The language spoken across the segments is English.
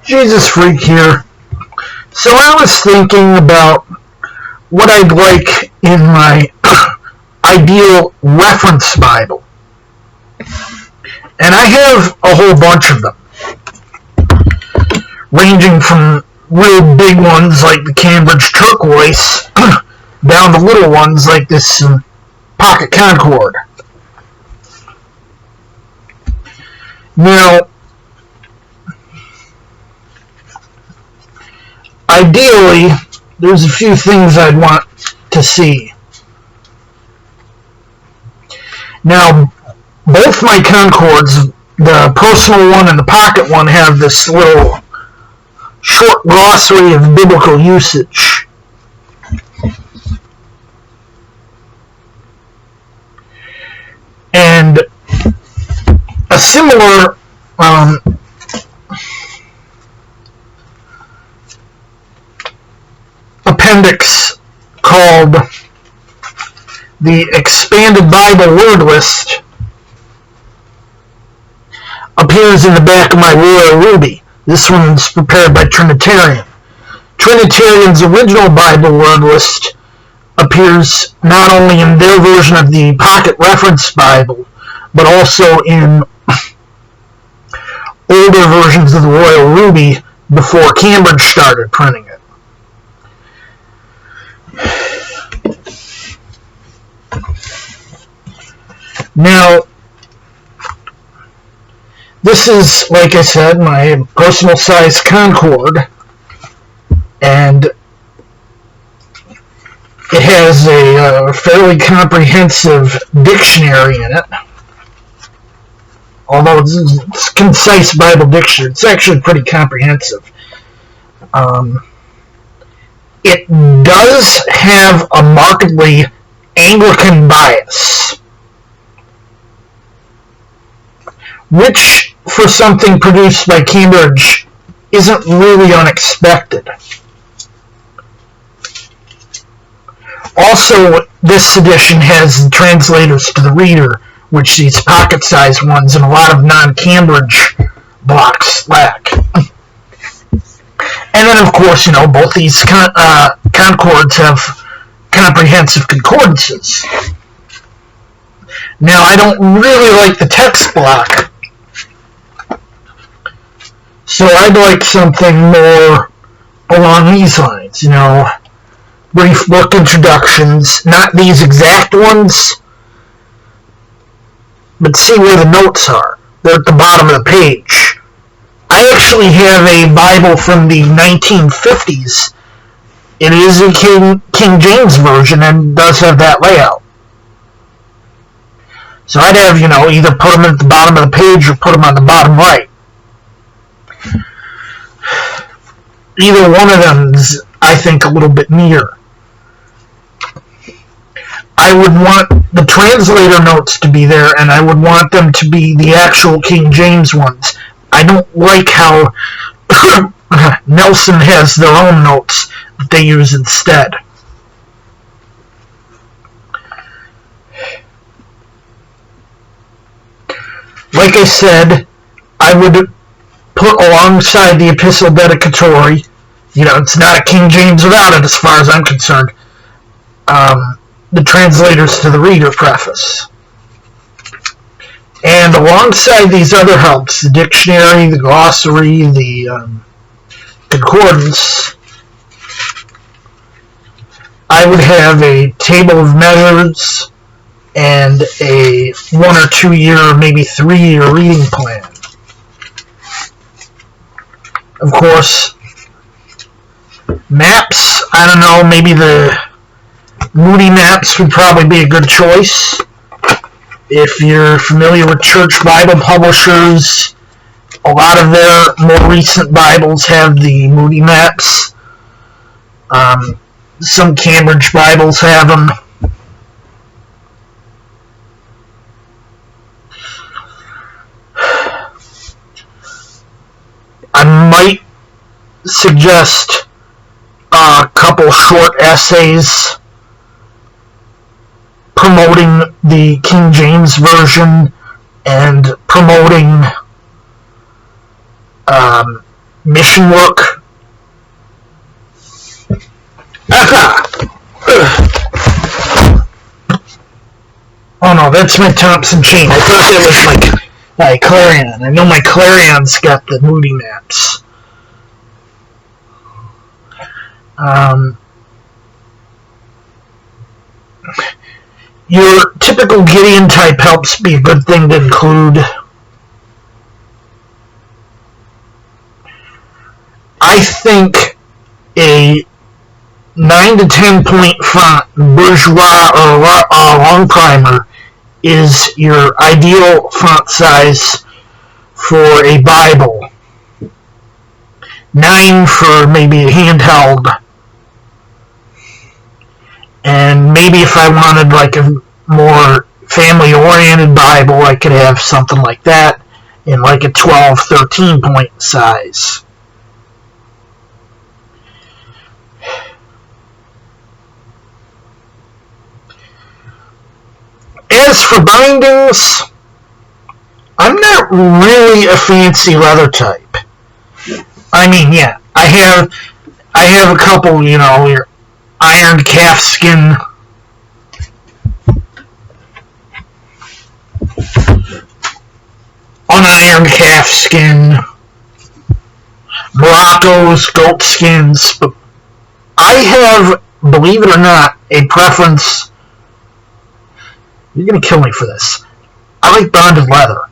Jesus Freak here. So I was thinking about what I'd like in my ideal reference Bible. And I have a whole bunch of them, ranging from real big ones like the Cambridge Turquoise down to little ones like this Pocket Concord. Now, ideally, there's a few things I'd want to see. Now, both my Concords, the personal one and the pocket one, have this little short glossary of biblical usage. And a similar appendix called the Expanded Bible Word List appears in the back of my Royal Ruby. This one's prepared by Trinitarian. Trinitarian's original Bible Word List appears not only in their version of the Pocket Reference Bible, but also in older versions of the Royal Ruby before Cambridge started printing it. Now, this is, like I said, my personal size Concord, and it has a fairly comprehensive dictionary in it. Although it's concise Bible dictionary, it's actually pretty comprehensive. It does have a markedly Anglican bias, which, for something produced by Cambridge, isn't really unexpected. Also, this edition has translators to the reader, which these pocket-sized ones and a lot of non-Cambridge blocks lack. And then, of course, both these Concords have comprehensive concordances. Now, I don't really like the text block, so I'd like something more along these lines, brief book introductions, not these exact ones, but see where the notes are. They're at the bottom of the page. I actually have a Bible from the 1950s. It is a King James version and does have that layout. So I'd have, either put them at the bottom of the page or put them on the bottom right. Either one of them is, I think, a little bit neater. I would want the translator notes to be there, and I would want them to be the actual King James ones. I don't like how Nelson has their own notes that they use instead. Like I said, I would put alongside the Epistle Dedicatory, it's not a King James without it as far as I'm concerned, the translators to the reader preface. And alongside these other helps, the dictionary, the glossary, the concordance, I would have a table of measures and a 1 or 2 year, maybe 3 year reading plan. Of course, maps, I don't know, maybe the Moody maps would probably be a good choice. If you're familiar with church Bible publishers, a lot of their more recent Bibles have the Moody maps. Some Cambridge Bibles have them. I might suggest a couple short essays promoting the King James Version and promoting mission work. Oh no, that's my Thompson chain. I thought that was my Clarion. I know my Clarion's got the Moody maps. Your typical Gideon type helps be a good thing to include. I think a 9 to 10 point font bourgeois or long primer is your ideal font size for a Bible. 9 for maybe a handheld. And maybe if I wanted like a more family-oriented Bible, I could have something like that in like a 12, 13 point size. As for bindings, I'm not really a fancy leather type. I mean, yeah, I have a couple, your ironed calfskin, unironed calfskin, Morocco's, goat skins, but I have, believe it or not, a preference. You're going to kill me for this. I like bonded leather.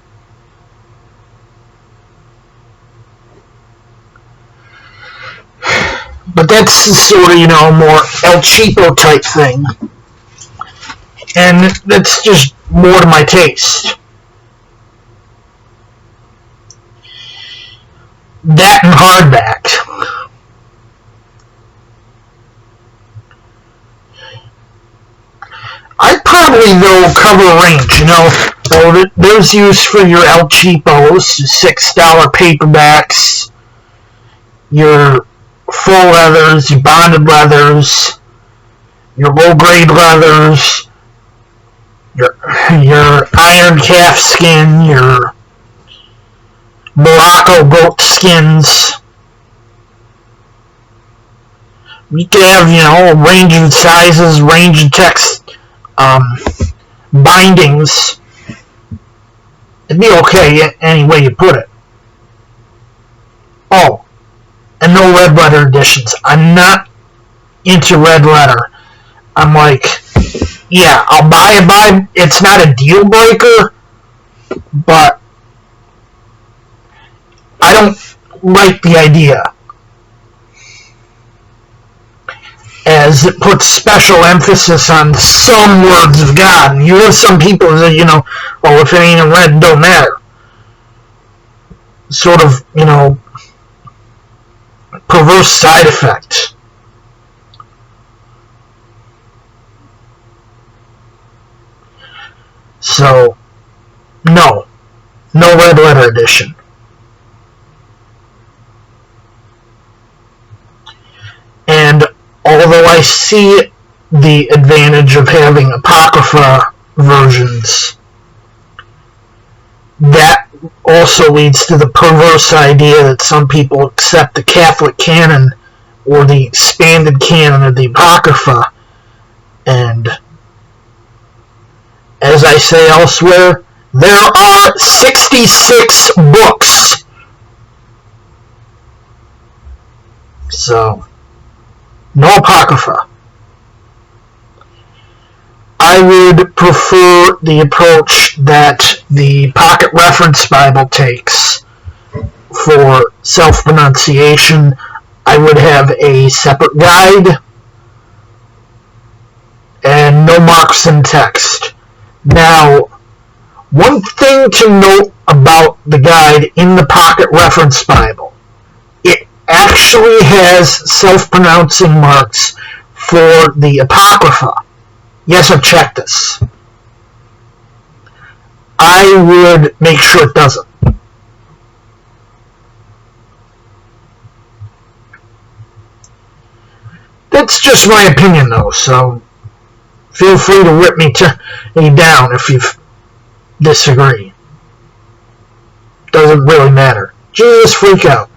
But that's sort of, more El Cheapo type thing. And that's just more to my taste. That and hardback. I'd probably, though, cover a range, there's use for your El Cheapos, $6 paperbacks, your full leathers, your bonded leathers, your low-grade leathers, your iron calf skin, your Morocco goat skins. You can have, a range of sizes, range of text, bindings. It'd be okay any way you put it. Oh, and no red letter editions. I'm not into red letter. I'm like, yeah, I'll buy a Bible. It's not a deal breaker, but I don't like the idea, as it puts special emphasis on some words of God. And you have some people that, if it ain't in red, it don't matter. Sort of, perverse side effect. So, no red letter edition. And although I see the advantage of having Apocrypha versions, that also leads to the perverse idea that some people accept the Catholic canon or the expanded canon of the Apocrypha, and as I say elsewhere, there are 66 books. So, no Apocrypha. I would prefer the approach that the Pocket Reference Bible takes for self-pronunciation. I would have a separate guide and no marks in text. Now, one thing to note about the guide in the Pocket Reference Bible, it actually has self-pronouncing marks for the Apocrypha. Yes, I've checked this. I would make sure it doesn't. That's just my opinion, though, so feel free to rip me down if you disagree. Doesn't really matter. Jesus, freak out.